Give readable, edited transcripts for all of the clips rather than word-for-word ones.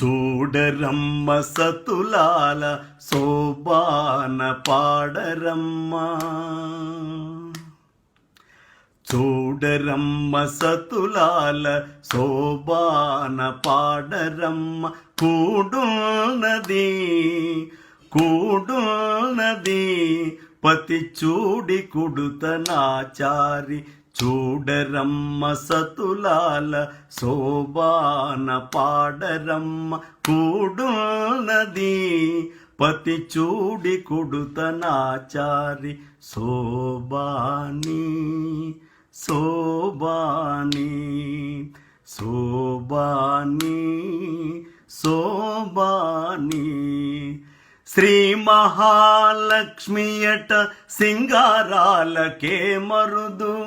చూడరమ్మ సతులాల శోభాన పాడరమ్మ. చూడరమ్మ సతులాల శోభాన పాడరమ్మ. కూడున్నది పతి చూడి కుడుతనాచారి. చూడరమ్మ సతులాల శోభాన పాడరమ్మ. కూడున్నది పతి చూడి కుడుతనాచారి. శోభాని శోభాని శోభాని శోభాని. శ్రీ మహాలక్ష్మియట సింగారాలకే మరుదు.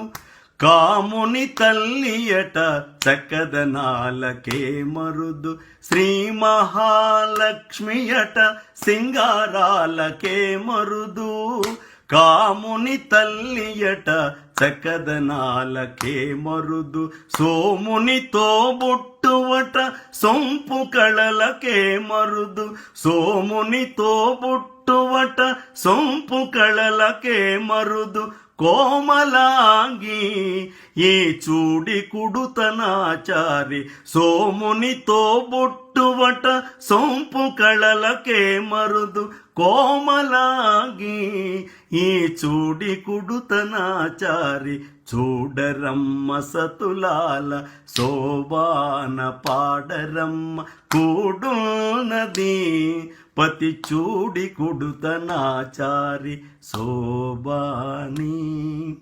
కాముని తల్లియట చక్కదనాలకే మరుదు. శ్రీ మహాలక్ష్మియట సింగారాలకే మరుదు. కాముని తల్లియట చక్కదనాలకే మరుదు. సోమునితో బుట్టువట సొంపు కళలకే మరుదు. సోమునితో బుట్టువట సొంపు కళలకే మరుదు. కోమలాంగి ఈ చూడి కుడుతనాచారి. సోమునితో బొట్టువట సొంపు కళలకే మరుదు. కోమలాంగి ఈ చూడి కుడుతనాచారి. చూడరమ్మ సతులాల శోభాన పాడరమ్మ. కూడున్నది పతి చూడి కుడుతనాచారి. శోభాని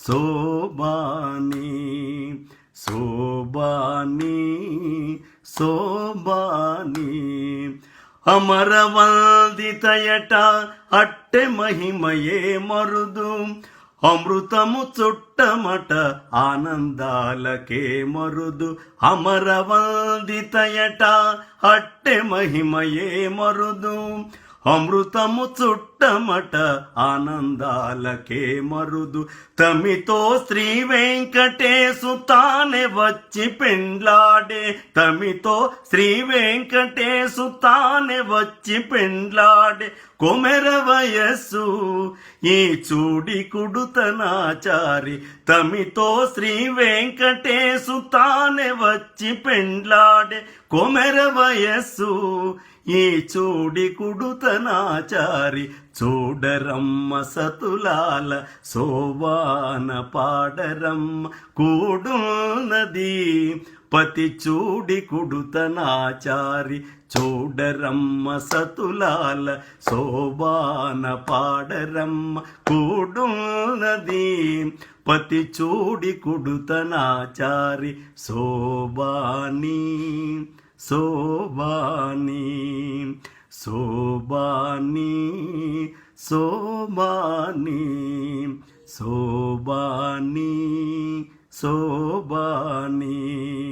శోభాని శోభాని శోభాని. అమరవందితయట అట్టె మహిమయే మరుదు. అమృతము చుట్టమట ఆనందాలకే మరుదు. అమరవందితయట అట్టె మహిమయే మరుదు. అమృతము చుట్టమట ఆనందాలకే మరుదు. తమితో శ్రీ వెంకటేశు తానే వచ్చి పెండ్లాడే. తమితో శ్రీ వెంకటేశు తానే వచ్చి పెండ్లాడే. కొమెర వయస్సు ఈ చూడి కుడుతనాచారి. తమితో శ్రీ వెంకటేశు తానే వచ్చి పెండ్లాడే. కొమెర వయస్సు ఈ చూడి కుడుతనాచారి. చూడరమ్మ సతులాల శోభాన పాడరమ్మ. కూడున్నది పతి చూడి కుడుతనాచారి. చూడరమ్మ సతులాల శోభాన పాడరమ్మ. కూడున్నది పతి చూడి కుడుతనాచారి. శోభాని శోభాని శోభాని శోభాని శోభాని శోభాని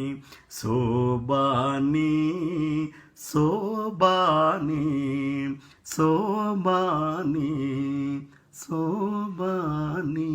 శోభాని శోభాని శోభాని శోభాని.